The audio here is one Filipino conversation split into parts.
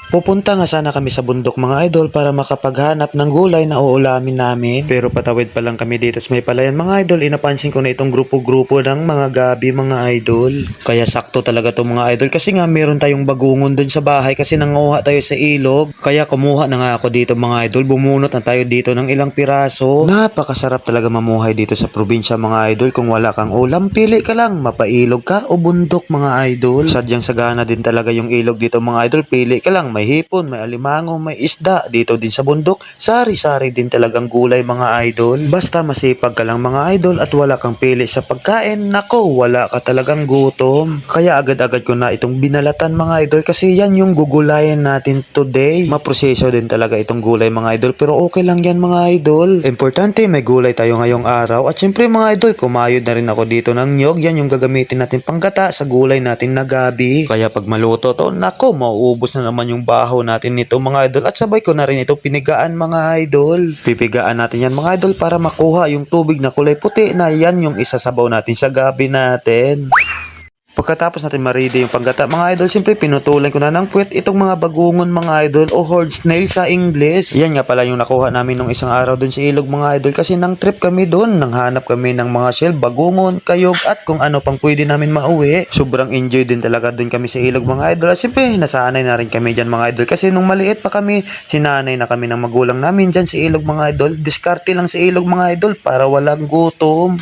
Pupunta nga sana kami sa bundok mga idol para makapaghanap ng gulay na uulamin namin. Pero patawid pa lang kami dito sa may palayan mga idol. Inapansin ko na itong grupo-grupo ng mga gabi mga idol. Kaya sakto talaga to mga idol. Kasi nga meron tayong bagungon dun sa bahay kasi nanguha tayo sa ilog. Kaya kumuha na nga ako dito mga idol. Bumunot na tayo dito ng ilang piraso. Napakasarap talaga mamuhay dito sa probinsya mga idol. Kung wala kang ulam, pili ka lang. Mapailog ka o bundok mga idol. Sadyang sagana din talaga yung ilog dito mga idol. Pili ka lang. May hipon, may alimango, may isda. Dito din sa bundok, sari-sari din talagang gulay mga idol. Basta masipag ka lang mga idol at wala kang pili sa pagkain, nako, wala ka talagang gutom. Kaya agad-agad ko na itong binalatan mga idol kasi yan yung gugulayan natin today. Maproseso din talaga itong gulay mga idol pero okay lang yan mga idol. Importante may gulay tayo ngayong araw at syempre mga idol, kumayod na rin ako dito ng nyog. Yan yung gagamitin natin panggata sa gulay natin na gabi. Kaya pag maluto to, nako, mauubos na naman yung baho natin nito mga idol at sabay ko na rin ito pinigaan mga idol. Pipigaan natin yan mga idol para makuha yung tubig na kulay puti na yan yung isasabaw natin sa gabi natin. Pagkatapos natin maridi yung panggata mga idol, siyempre pinutulan ko na ng puwet itong mga bagungon mga idol o horned snail sa English. Yan nga pala yung nakuha namin nung isang araw dun sa ilog mga idol kasi nang trip kami dun, nang hanap kami ng mga shell, bagungon, kayog at kung ano pang pwede namin mauwi. Sobrang enjoy din talaga dun kami sa ilog mga idol at siyempre nasanay na rin kami dyan mga idol kasi nung maliit pa kami, sinanay na kami ng magulang namin dyan sa ilog mga idol. Diskarte lang sa ilog mga idol para walang gutom.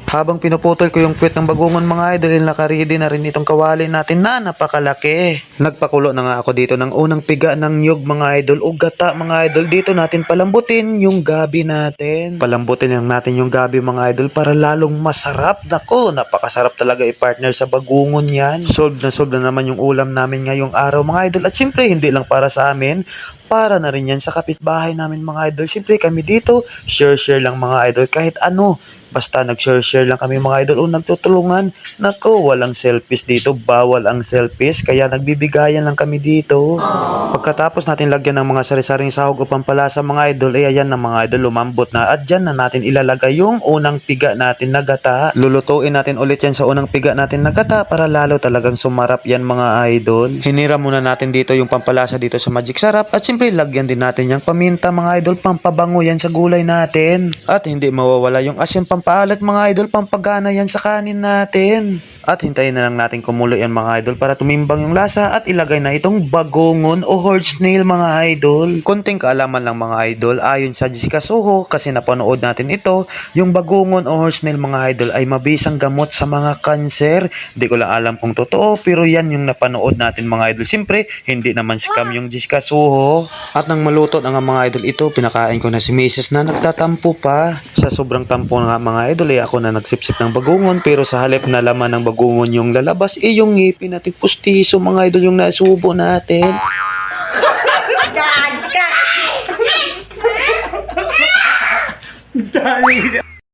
Habang pinuputol ko yung puwet ng bagungon mga idol, nakaredy na rin itong kawali natin na napakalaki. Nagpakulo na nga ako dito ng unang piga ng nyug mga idol o gata mga idol. Dito natin palambutin yung gabi natin. Palambutin lang natin yung gabi mga idol para lalong masarap. Nako, napakasarap talaga i-partner sa bagungon yan. Solve na naman yung ulam namin ngayong araw mga idol. At syempre hindi lang para sa amin, para na rin yan sa kapitbahay namin mga idol. Syempre kami dito, share lang mga idol kahit ano. Basta nag-share lang kami mga idol o nagtutulungan. Nako, walang selfish dito. Bawal ang selfish. Kaya nagbibigayan lang kami dito. Pagkatapos natin lagyan ng mga sari-saring sahog o pampalasa mga idol, ayan na mga idol, lumambot na. At dyan na natin ilalagay yung unang piga natin na gata. Lulutuin natin ulit yan sa unang piga natin na gata para lalo talagang sumarap yan mga idol. Hiniram muna natin dito yung pampalasa dito sa Magic Sarap. At siyempre lagyan din natin yung paminta mga idol. Pampabango yan sa gulay natin. At hindi mawawala yung asin pampaalat mga idol, pampagana yan sa kanin natin. At hintayin na lang natin kumulo yan mga idol para tumimbang yung lasa at ilagay na itong bagungon o horned snail mga idol. Konting kaalaman lang mga idol, ayon sa Jessica Soho kasi napanood natin ito, yung bagungon o horned snail mga idol ay mabisang gamot sa mga kanser. Di ko lang alam kung totoo pero yan yung napanood natin mga idol. Siyempre, hindi naman scam yung Jessica Soho. At nang maluto na nga mga idol ito, pinakain ko na si Mrs. na nagtatampo pa. Sa sobrang tampo nga mga idol ay ako na nagsipsip ng bagungon pero sa halip na laman ng bagungon yung lalabas yung ngipin natin pustiso mga idol yung nasubo natin. Dali.